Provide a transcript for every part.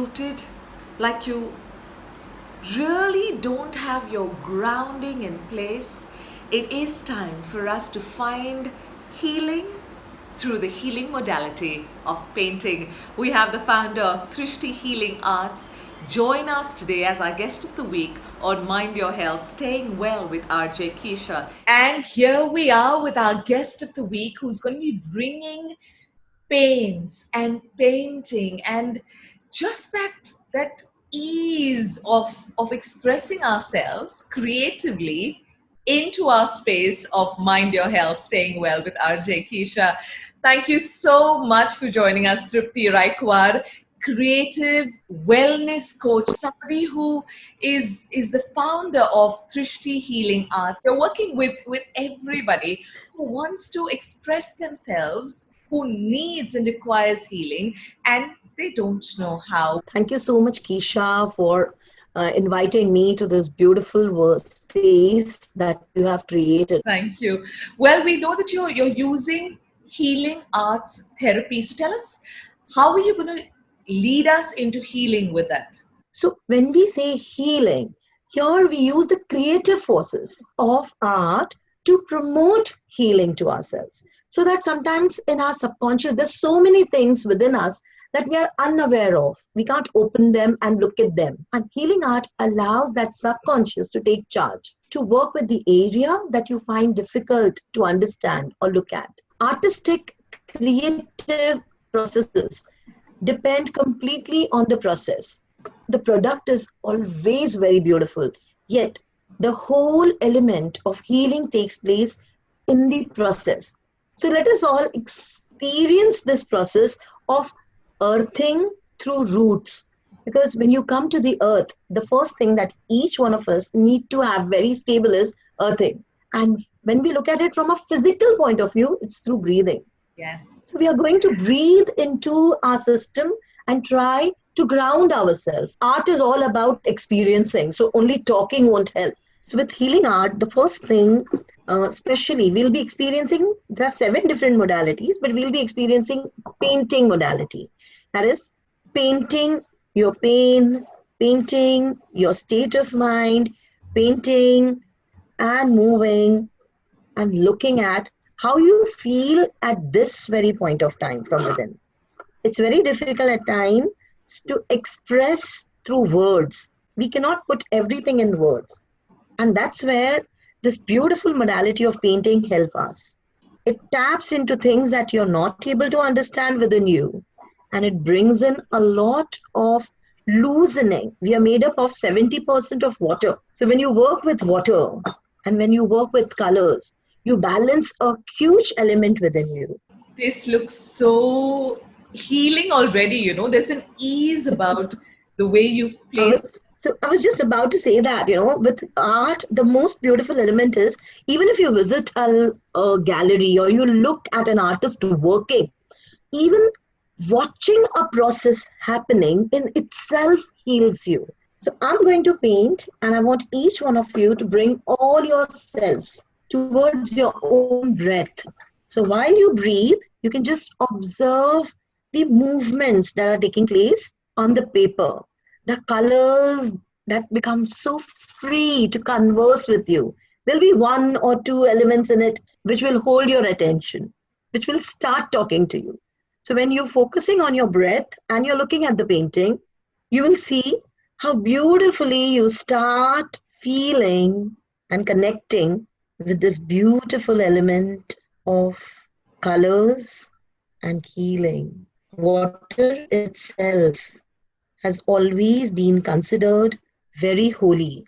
uprooted, like you really don't have your grounding in place, it is time for us to find healing through the healing modality of painting. We have the founder of Trishti Healing Arts join us today as our guest of the week on Mind Your Health, Staying Well with RJ Keisha. And here we are with our guest of the week who's going to be bringing paints and painting and just that ease of expressing ourselves creatively into our space of Mind Your Health, Staying Well with RJ Keisha. Thank you so much for joining us, Tripti Raikwad, creative wellness coach, somebody who is the founder of Trishti Healing Arts. You're working with everybody who wants to express themselves, who needs and requires healing, and they don't know how. Thank you so much, Keisha, for inviting me to this beautiful space that you have created. Thank you. Well, we know that you're using healing arts therapy. So tell us, how are you going to lead us into healing with that? So, when we say healing, here we use the creative forces of art to promote healing to ourselves. So that sometimes in our subconscious, there's so many things within us that we are unaware of. We can't open them and look at them. And healing art allows that subconscious to take charge, to work with the area that you find difficult to understand or look at. Artistic, creative processes depend completely on the process. The product is always very beautiful, yet the whole element of healing takes place in the process. So let us all experience this process of earthing through roots. Because when you come to the earth, the first thing that each one of us need to have very stable is earthing. And when we look at it from a physical point of view, it's through breathing. Yes. So we are going to breathe into our system and try to ground ourselves. Art is all about experiencing, so only talking won't help. So with healing art, the first thing, especially, we'll be experiencing, there are 7 different modalities, but we'll be experiencing painting modality. That is, painting your pain, painting your state of mind, painting and moving and looking at how you feel at this very point of time from within. It's very difficult at times to express through words. We cannot put everything in words. And that's where this beautiful modality of painting helps us. It taps into things that you're not able to understand within you. And it brings in a lot of loosening. We are made up of 70% of water. So when you work with water and when you work with colors, you balance a huge element within you. This looks so healing already, There's an ease about the way you've placed. I was just about to say that, with art, the most beautiful element is even if you visit a gallery or you look at an artist working, even watching a process happening in itself heals you. So I'm going to paint, and I want each one of you to bring all yourself towards your own breath. So while you breathe, you can just observe the movements that are taking place on the paper, the colors that become so free to converse with you. There'll be 1 or 2 elements in it which will hold your attention, which will start talking to you. So when you're focusing on your breath and you're looking at the painting, you will see how beautifully you start feeling and connecting with this beautiful element of colors and healing. Water itself has always been considered very holy.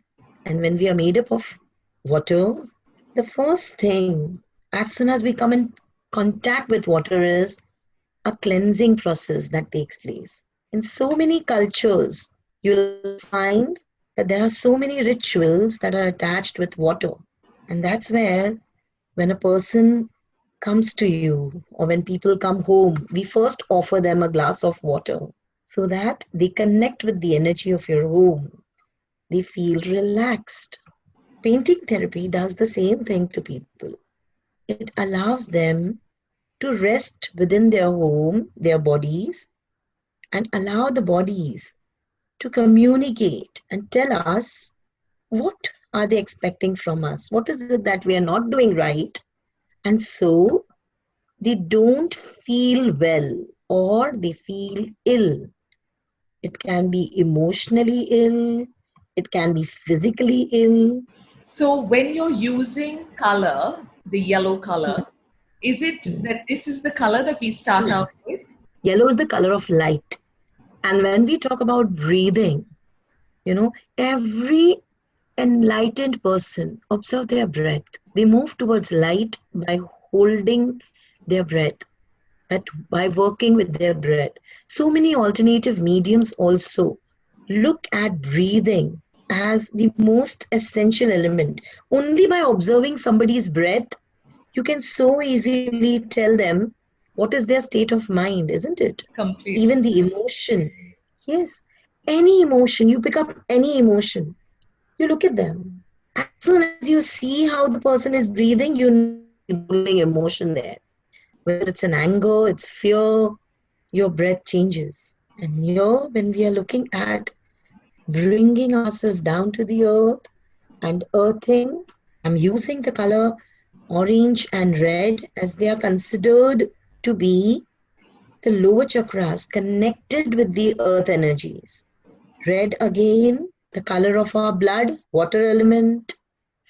And when we are made up of water, the first thing, as soon as we come in contact with water, is a cleansing process that takes place. In so many cultures, you'll find that there are so many rituals that are attached with water. And that's where, when a person comes to you or when people come home, we first offer them a glass of water so that they connect with the energy of your home. They feel relaxed. Painting therapy does the same thing to people. It allows them to rest within their home, their bodies, and allow the bodies to communicate and tell us what are they expecting from us? What is it that we are not doing right? And so they don't feel well or they feel ill. It can be emotionally ill, it can be physically ill. So when you're using color, the yellow color, is it Mhm. that this is the color that we start out with? Yellow is the color of light. And when we talk about breathing, every enlightened person observe their breath. They move towards light by holding their breath, but by working with their breath. So many alternative mediums also look at breathing as the most essential element. Only by observing somebody's breath, you can so easily tell them what is their state of mind, isn't it? Even Completely. the emotion. Yes, any emotion, you pick up any emotion, you look at them. As soon as you see how the person is breathing, you know there's the bubbling emotion there. Whether it's an anger, it's fear, your breath changes. And here, when we are looking at bringing ourselves down to the earth and earthing, I'm using the color orange and red as they are considered to be the lower chakras connected with the earth energies. Red again, the color of our blood, water element,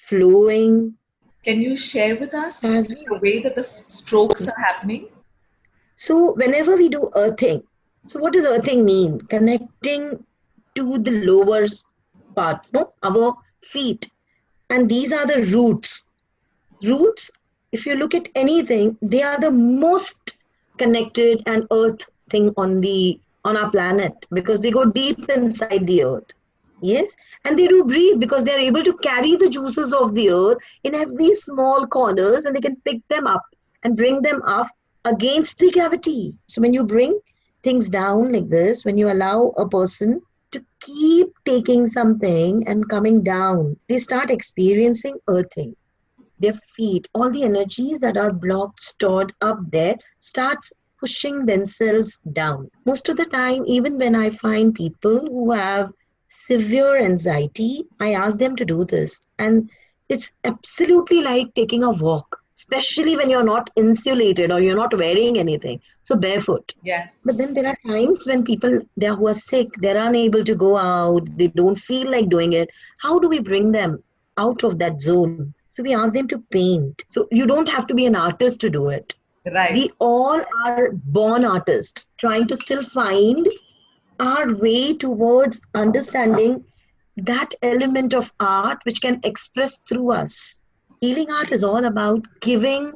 flowing Can you share with us as we. the way that the strokes are happening? So whenever we do earthing, so what does earthing mean? Connecting to the lower part, no, our feet, and these are the roots. Roots, if you look at anything, they are the most connected and earth thing on our planet because they go deep inside the earth. Yes, and they do breathe because they are able to carry the juices of the earth in every small corners, and they can pick them up and bring them up against the gravity. So when you bring things down like this, when you allow a person to keep taking something and coming down, they start experiencing earthing. Their feet, all the energies that are blocked, stored up there, starts pushing themselves down. Most of the time, even when I find people who have severe anxiety, I ask them to do this. And it's absolutely like taking a walk, especially when you're not insulated or you're not wearing anything. So barefoot. But Yes. then there are times when people there who are sick, they're unable to go out, they don't feel like doing it. How do we bring them out of that zone? So we ask them to paint. So you don't have to be an artist to do it. Right. We all are born artists, trying to still find our way towards understanding that element of art which can express through us. Healing art is all about giving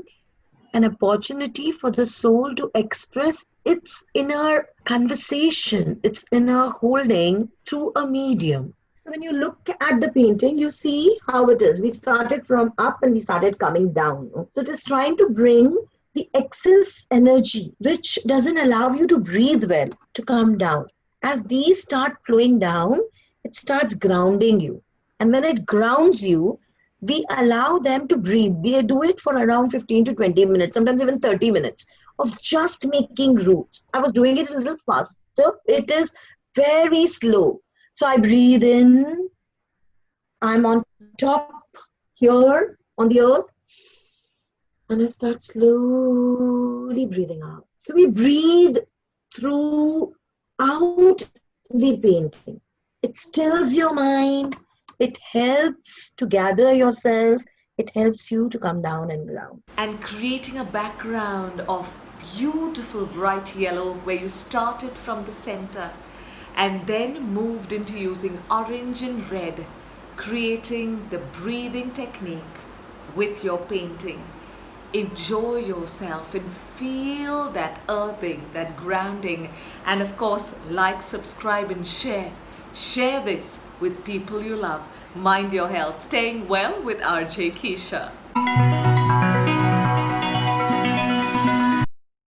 an opportunity for the soul to express its inner conversation, its inner holding through a medium. So when you look at the painting, you see how it is. We started from up and we started coming down. So it is trying to bring the excess energy, which doesn't allow you to breathe well, to come down. As these start flowing down, it starts grounding you. And when it grounds you, we allow them to breathe. They do it for around 15 to 20 minutes, sometimes even 30 minutes of just making roots. I was doing it a little faster. It is very slow. So I breathe in. I'm on top here on the earth. And I start slowly breathing out. So we breathe throughout the painting. It stills your mind. It helps to gather yourself. It helps you to come down and ground. And creating a background of beautiful bright yellow where you started from the center and then moved into using orange and red, creating the breathing technique with your painting. Enjoy yourself and feel that earthing, that grounding, and of course, like, subscribe, and share. Share this with people you love. Mind your health, staying well with RJ Keisha.